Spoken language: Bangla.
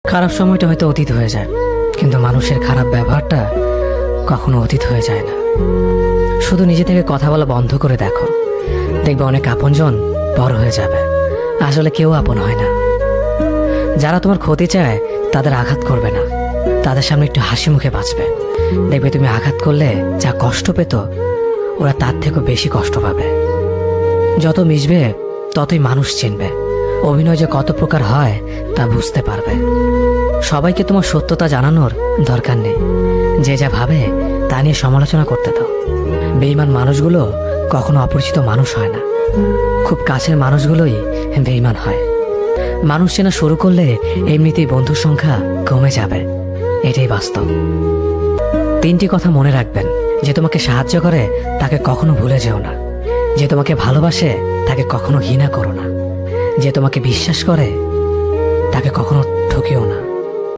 খারাপ সময়টা হয়তো অতীত হয়ে যায়, কিন্তু মানুষের খারাপ ব্যবহারটা কখনো অতীত হয়ে যায় না। শুধু নিজে থেকে কথা বলা বন্ধ করে দেখো, দেখবে অনেক আপনজন বড় হয়ে যাবে। আসলে কেউ আপন হয় না। যারা তোমার ক্ষতি চায় তাদের আঘাত করবে না, তাদের সামনে একটু হাসি মুখে বাঁচবে। দেখবে তুমি আঘাত করলে যা কষ্ট পেত, ওরা তার থেকেও বেশি কষ্ট পাবে। যত মিশবে ততই মানুষ চিনবে, অভিনয় যে কত প্রকার হয় তা বুঝতে পারবে। সবাইকে তোমার সত্যতা জানানোর দরকার নেই, যে যা ভাবে তা নিয়ে সমালোচনা করতে দাও। বেঈমান মানুষগুলো কখনো অপরিচিত মানুষ হয় না, খুব কাছের মানুষগুলোই বেঈমান হয়। মানুষ চেনা শুরু করলে এমনিতেই বন্ধুর সংখ্যা কমে যাবে, এটাই বাস্তব। 3টি কথা মনে রাখবেন: যে তোমাকে সাহায্য করে তাকে কখনো ভুলে যেও না, যে তোমাকে ভালোবাসে তাকে কখনো ঘৃণা করো না, যে তোমাকে বিশ্বাস করে তাকে কখনো ঠকিও